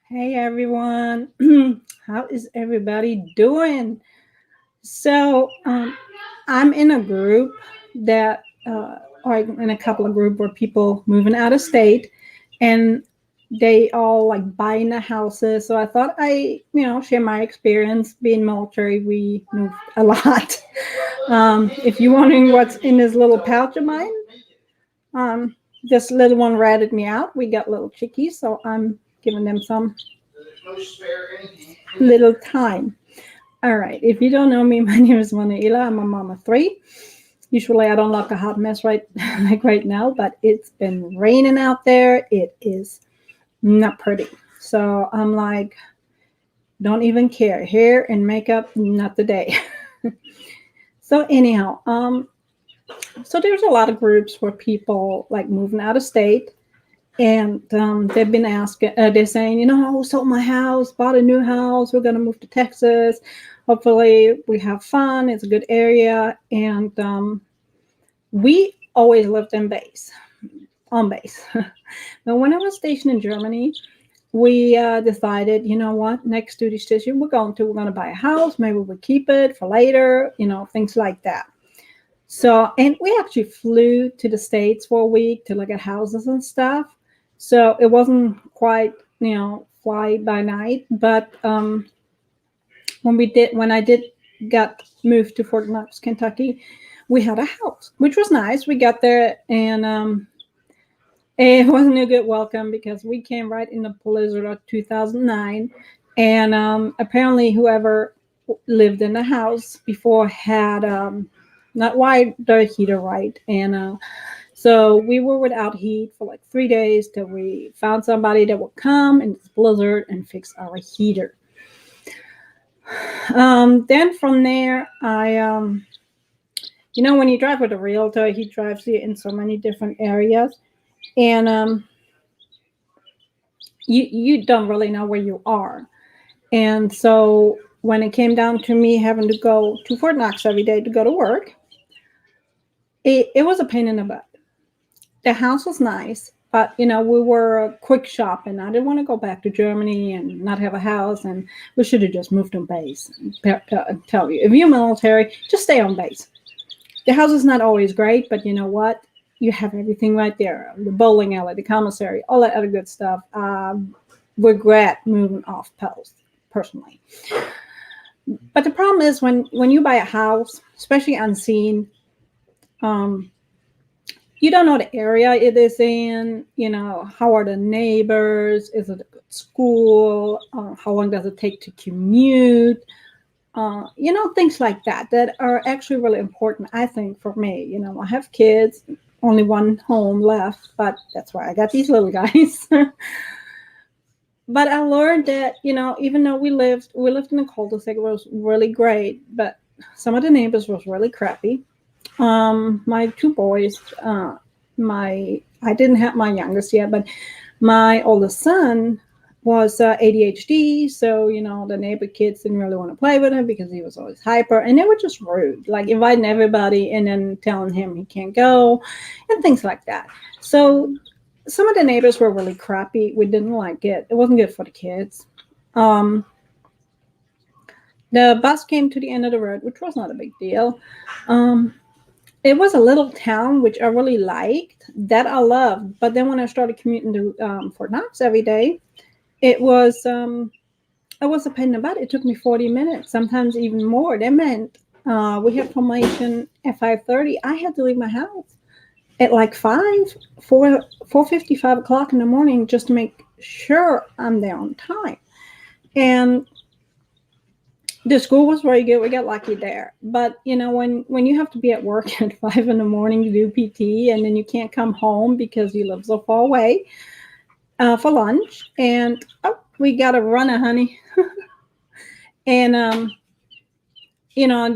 Hey everyone, how is everybody doing? So, I'm in a group that, or in a couple of group where people moving out of state, and they all like buying the houses. So I thought share my experience being military. We moved a lot. If you're wondering what's in this little pouch of mine, um, this little one ratted me out. We got little chickies, so I'm giving them some little time. All right. If you don't know me, my name is Manaila. I'm a mom of three. Usually I don't look a hot mess right like right now, but it's been raining out there. It is not pretty. So I'm like, don't even care. Hair and makeup, not the day. So anyhow, so there's a lot of groups where people like moving out of state, and they've been asking, they're saying, sold my house, bought a new house, we're going to move to Texas. Hopefully we have fun, it's a good area. And we always lived on base. But when I was stationed in Germany, we decided, next duty station we're going to buy a house. Maybe we'll keep it for later, things like that. So, and we actually flew to the States for a week to look at houses and stuff. So it wasn't quite, fly by night. But when I did got moved to Fort Knox, Kentucky, we had a house, which was nice. We got there, and it wasn't a good welcome because we came right in the blizzard of 2009. And apparently whoever lived in the house before had not wired the heater right. And so we were without heat for like 3 days till we found somebody that would come in this blizzard and fix our heater. Then from there, when you drive with a realtor, he drives you in so many different areas, and you don't really know where you are. And so when it came down to me having to go to Fort Knox every day to go to work, it was a pain in the butt. The house was nice, but we were quick shopping. I didn't want to go back to Germany and not have a house, and we should have just moved on base. Tell you, if you're military, just stay on base. The house is not always great, but you know what? You have everything right there: the bowling alley, the commissary, all that other good stuff. Regret moving off post personally, but the problem is when you buy a house, especially unseen, you don't know the area it is in. How are the neighbors? Is it a good school? How long does it take to commute? Things like that are actually really important, I think, for me. I have kids, only one home left, but that's why I got these little guys. But I learned that, even though we lived in a cul-de-sac, it was really great, but some of the neighbors was really crappy. My two boys, I didn't have my youngest yet, but my oldest son was ADHD. So, the neighbor kids didn't really want to play with him because he was always hyper, and they were just rude, like inviting everybody and then telling him he can't go and things like that. So some of the neighbors were really crappy. We didn't like it. It wasn't good for the kids. Um, the bus came to the end of the road, which was not a big deal. Um, it was a little town, which I really liked, that I loved. But then when I started commuting to Fort Knox every day, it was a pain in the butt. It took me 40 minutes, sometimes even more. That meant we had formation at 5:30. I had to leave my house at like 4:50, 5 o'clock in the morning just to make sure I'm there on time. And the school was very good. We got lucky there. But when you have to be at work at 5 in the morning to do PT, and then you can't come home because you live so far away for lunch, and we got to run, honey. And and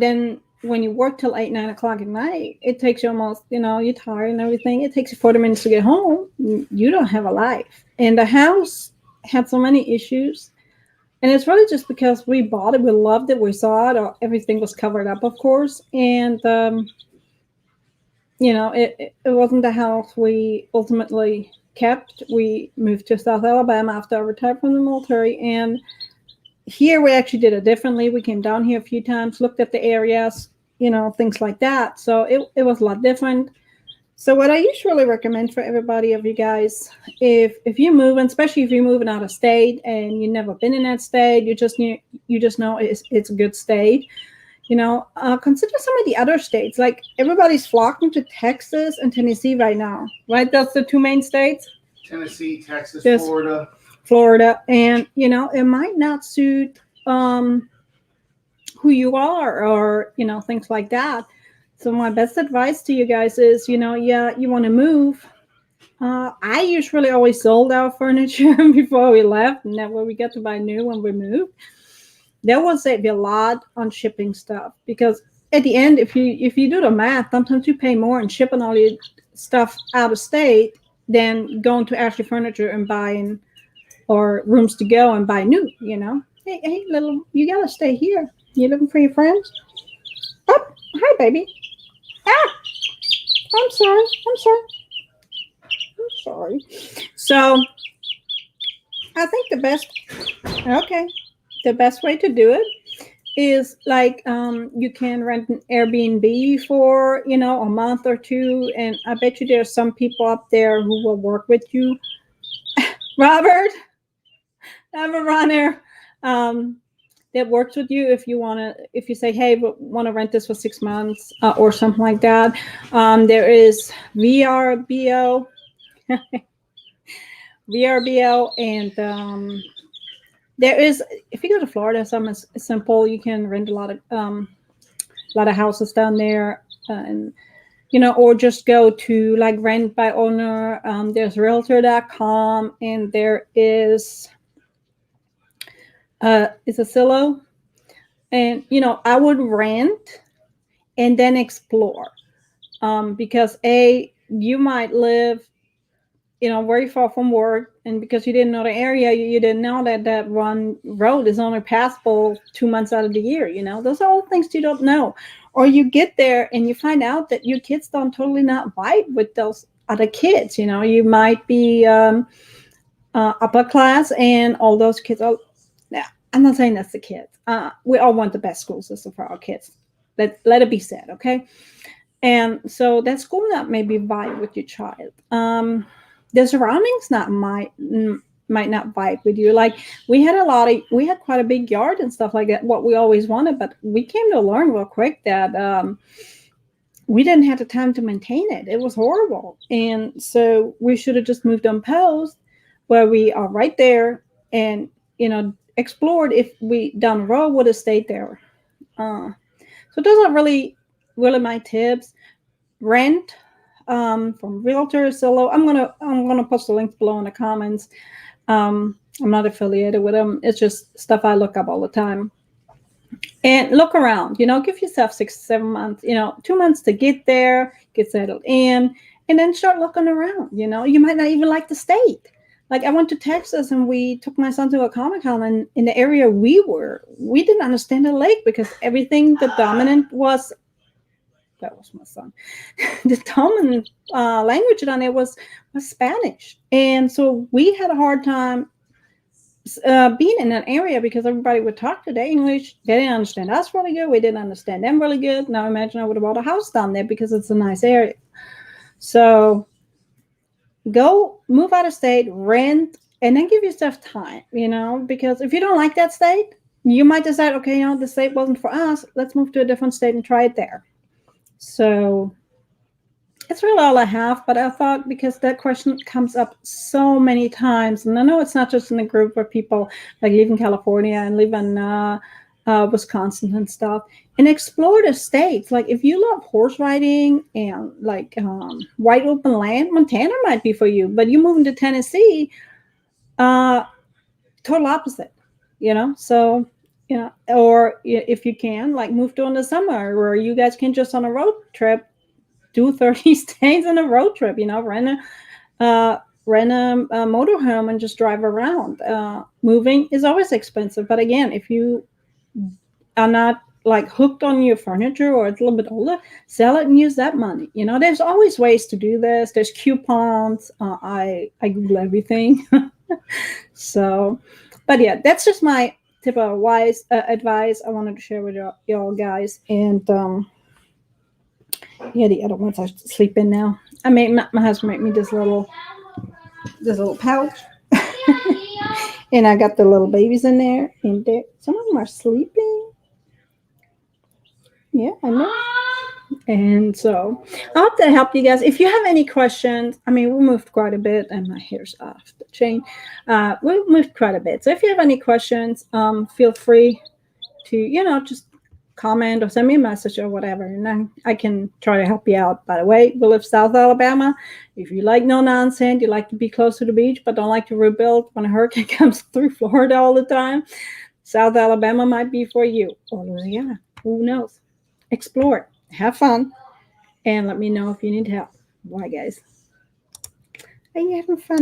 then when you work till 8, 9 o'clock at night, it takes you almost, you're tired and everything. It takes you 40 minutes to get home. You don't have a life. And the house had so many issues. And it's really just because we bought it, we loved it, we saw it, or everything was covered up, of course. And, it wasn't the house we ultimately kept. We moved to South Alabama after I retired from the military, and here we actually did it differently. We came down here a few times, looked at the areas, things like that. So it was a lot different. So what I usually recommend for everybody of you guys, if you're moving, especially if you're moving out of state and you've never been in that state, you just know it's a good state. Consider some of the other states. Like everybody's flocking to Texas and Tennessee right now, right? That's the two main states. Tennessee, Texas, There's Florida, and it might not suit who you are, or things like that. So my best advice to you guys is, you want to move. I usually always sold our furniture before we left, and that way we get to buy new when we moved. That will save you a lot on shipping stuff, because at the end, if you do the math, sometimes you pay more in shipping all your stuff out of state than going to Ashley Furniture and buying, or Rooms to Go and buy new. Hey, little, you gotta stay here. You looking for your friends? Oh, hi, baby. Ah, I'm sorry. So I think the best way to do it is like you can rent an Airbnb for a month or two, and I bet you there's some people up there who will work with you. Robert, I have a runner that works with you if you say, hey, we want to rent this for 6 months or something like that. There is VRBO, and there is, if you go to Florida, something simple. You can rent a lot of houses down there, and or just go to like Rent by Owner. There's Realtor.com, and there is it's a Zillow. And I would rent and then explore, because you might live very far from work, and because you didn't know the area, you didn't know that one road is only passable 2 months out of the year. Those are all things you don't know. Or you get there and you find out that your kids don't totally not vibe with those other kids. You might be upper class, and all those kids are. Now, I'm not saying that's the kids. We all want the best school system for our kids. Let it be said, okay? And so that school not maybe vibe with your child. The surroundings might not vibe with you. Like we had quite a big yard and stuff like that, what we always wanted, but we came to learn real quick that we didn't have the time to maintain it. It was horrible. And so we should have just moved on Post, where we are right there, and explored. If we down the road would have stayed there. So those are really my tips. Rent from Realtor, Zillow. I'm gonna post the links below in the comments. I'm not affiliated with them. It's just stuff I look up all the time. And look around. Give yourself 6-7 months. 2 months to get there, get settled in, and then start looking around. You might not even like the state. Like I went to Texas, and we took my son to a Comic-Con, and in the area we didn't understand the lake, because everything, the dominant was, that was my son, the dominant language down there was Spanish. And so we had a hard time being in that area, because everybody would talk to the English. They didn't understand us really good. We didn't understand them really good. Now imagine I would have bought a house down there, because it's a nice area. So go move out of state, rent, and then give yourself time, because if you don't like that state, you might decide, okay, the state wasn't for us. Let's move to a different state and try it there. So that's really all I have. But I thought, because that question comes up so many times, and I know it's not just in the group where people like live in California and live in Wisconsin and stuff, and explore the states. Like if you love horse riding and like wide open land, Montana might be for you. But you moving to Tennessee, total opposite. So or if you can, like move during the summer, where you guys can just on a road trip do 30 days on a road trip. Rent a motorhome and just drive around. Moving is always expensive, but again, if you are not like hooked on your furniture or it's a little bit older, sell it and use that money. There's always ways to do this. There's coupons. I Google everything. So, but yeah, that's just my tip of wise advice I wanted to share with y'all guys. And yeah, the other ones I sleep in now. I made my husband made me this little pouch. And I got the little babies in there, and some of them are sleeping. Yeah, I know. And so I hope that helped you guys. If you have any questions, I mean, we moved quite a bit, and my hair's off the chain. We moved quite a bit. So if you have any questions, feel free to, just comment or send me a message or whatever, and I can try to help you out. By the way, we live South Alabama. If you like no nonsense, you like to be close to the beach, but don't like to rebuild when a hurricane comes through Florida all the time, South Alabama might be for you. Or Louisiana, who knows? Explore it, have fun, and let me know if you need help. Bye, guys. Are you having fun?